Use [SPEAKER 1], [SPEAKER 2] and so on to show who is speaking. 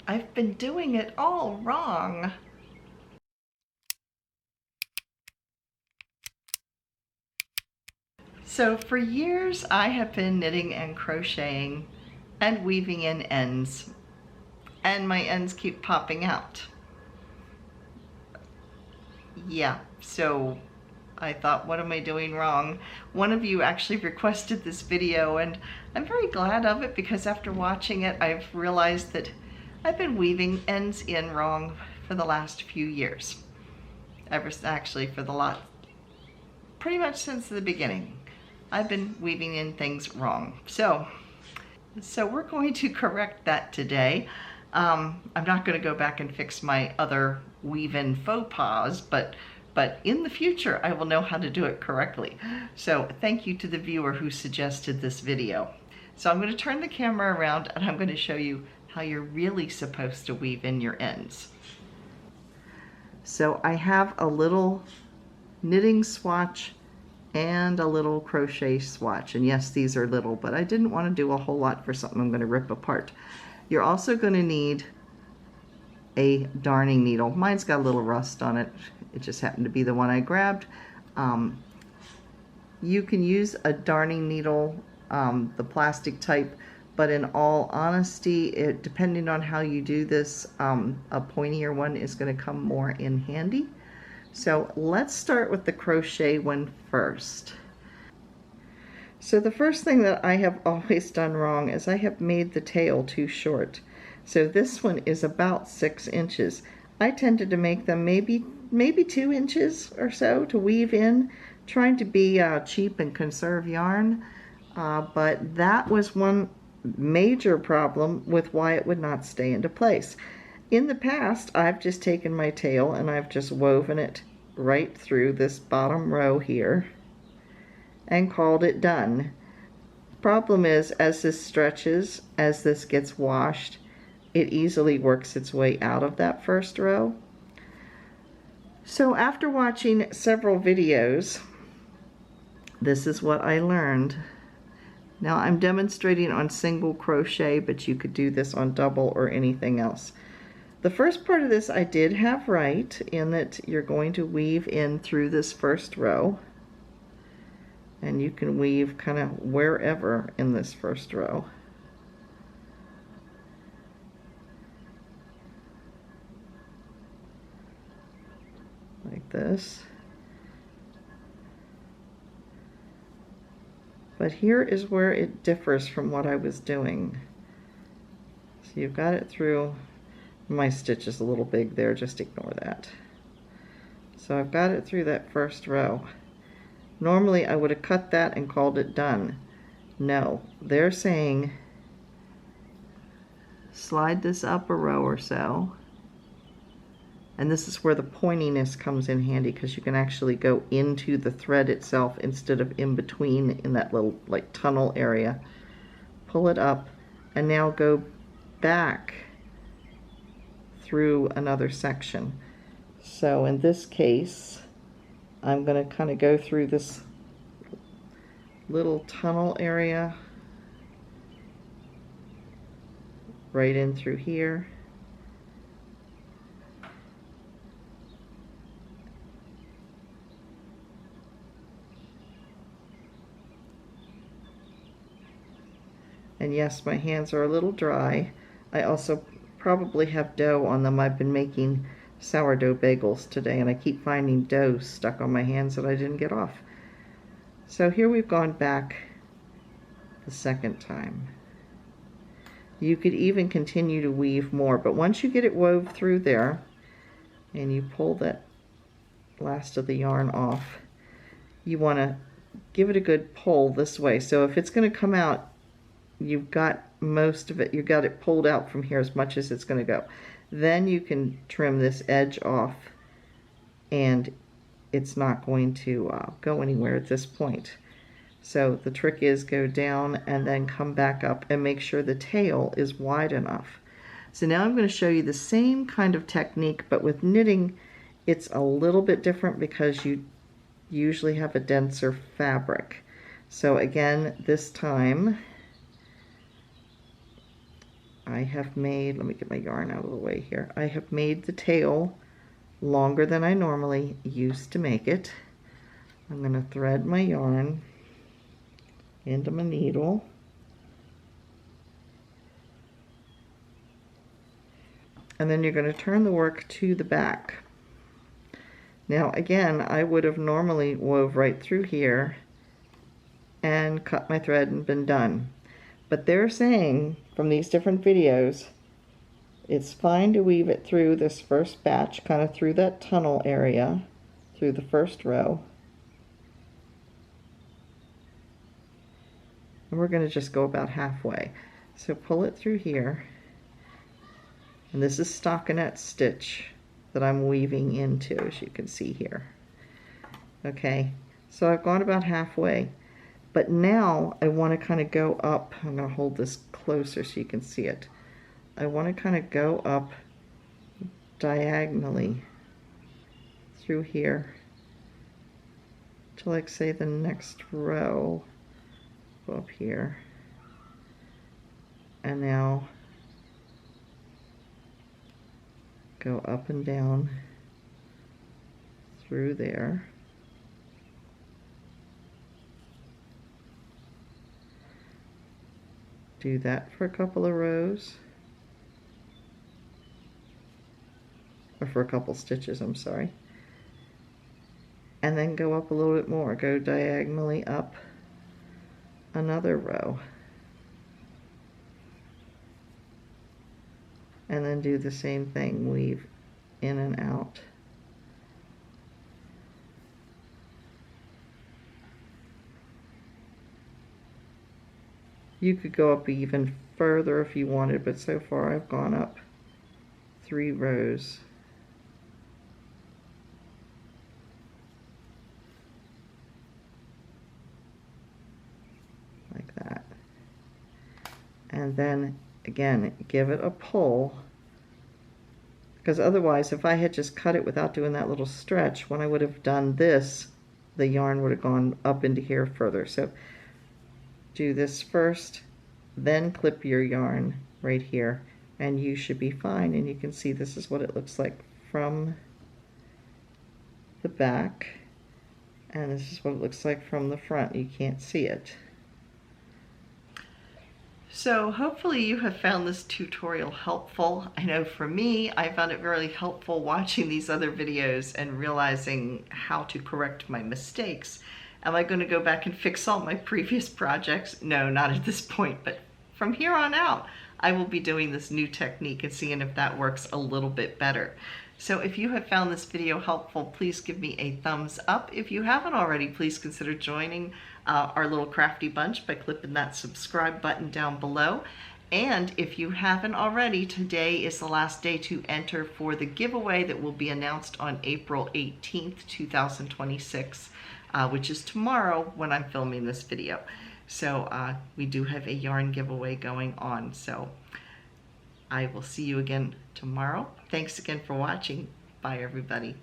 [SPEAKER 1] I've been doing it all wrong. So for years I have been knitting and crocheting and weaving in ends, and my ends keep popping out. Yeah, so I thought, what am I doing wrong? One of you actually requested this video, and I'm very glad of it because after watching it I've realized that I've been weaving ends in wrong for the last few years. Actually for the lot, pretty much since the beginning. I've been weaving in things wrong. So we're going to correct that today. I'm not going to go back and fix my other weave-in faux pas, but in the future I will know how to do it correctly. So thank you to the viewer who suggested this video. So I'm going to turn the camera around and I'm going to show you how you're really supposed to weave in your ends. So I have a little knitting swatch and a little crochet swatch, and yes, these are little, but I didn't want to do a whole lot for something I'm going to rip apart. You're also going to need a darning needle. Mine's got a little rust on it. It just happened to be the one I grabbed. You can use a darning needle, the plastic type, but in all honesty, depending on how you do this, a pointier one is going to come more in handy. So let's start with the crochet one first. So the first thing that I have always done wrong is I have made the tail too short. So this one is about 6 inches. I tended to make them maybe 2 inches or so to weave in, trying to be cheap and conserve yarn. But that was one major problem with why it would not stay into place. In the past, I've just taken my tail and I've just woven it right through this bottom row here and called it done. Problem is, as this stretches, as this gets washed, it easily works its way out of that first row. So after watching several videos, this is what I learned. Now I'm demonstrating on single crochet, but you could do this on double or anything else. The first part of this I did have right, in that you're going to weave in through this first row, and you can weave kind of wherever in this first row. Like this. But here is where it differs from what I was doing. So you've got it through. My stitch is a little big there, just ignore that. So I've got it through that first row. Normally I would have cut that and called it done. No, they're saying slide this up a row or so. And this is where the pointiness comes in handy, because you can actually go into the thread itself instead of in between in that little like tunnel area. Pull it up and now go back through another section. So in this case, I'm going to kind of go through this little tunnel area right in through here. And yes, my hands are a little dry. I also probably have dough on them. I've been making sourdough bagels today, and I keep finding dough stuck on my hands that I didn't get off. So here we've gone back the second time. You could even continue to weave more, but once you get it wove through there and you pull that last of the yarn off, you want to give it a good pull this way. So if it's going to come out, you've got most of it, you got it pulled out from here as much as it's going to go. Then you can trim this edge off, and it's not going to go anywhere at this point. So the trick is go down and then come back up and make sure the tail is wide enough. So now I'm going to show you the same kind of technique, but with knitting it's a little bit different because you usually have a denser fabric. So again, this time I have made, let me get my yarn out of the way here. I have made the tail longer than I normally used to make it. I'm going to thread my yarn into my needle. And then you're going to turn the work to the back. Now again, I would have normally wove right through here and cut my thread and been done. But they're saying from these different videos, it's fine to weave it through this first batch, kind of through that tunnel area, through the first row. And we're going to just go about halfway. So pull it through here. And this is stockinette stitch that I'm weaving into, as you can see here. Okay, so I've gone about halfway. But now I want to kind of go up. I'm going to hold this closer so you can see it. I want to kind of go up diagonally through here to, like, say, the next row. Go up here. And now go up and down through there. Do that for a couple of rows, or for a couple stitches, I'm sorry. And then go up a little bit more, go diagonally up another row. And then do the same thing, weave in and out. You could go up even further if you wanted, but so far I've gone up 3 rows. Like that. And then again, give it a pull, because otherwise, if I had just cut it without doing that little stretch, when I would have done this, the yarn would have gone up into here further. So do this first, then clip your yarn right here, and you should be fine. And you can see this is what it looks like from the back, and this is what it looks like from the front. You can't see it. So hopefully you have found this tutorial helpful. I know for me, I found it really helpful watching these other videos and realizing how to correct my mistakes. Am I going to go back and fix all my previous projects? No, not at this point, but from here on out, I will be doing this new technique and seeing if that works a little bit better. So if you have found this video helpful, please give me a thumbs up. If you haven't already, please consider joining our little crafty bunch by clicking that subscribe button down below. And if you haven't already, today is the last day to enter for the giveaway that will be announced on April 18th, 2026, which is tomorrow when I'm filming this video. So we do have a yarn giveaway going on. So I will see you again tomorrow. Thanks again for watching. Bye, everybody.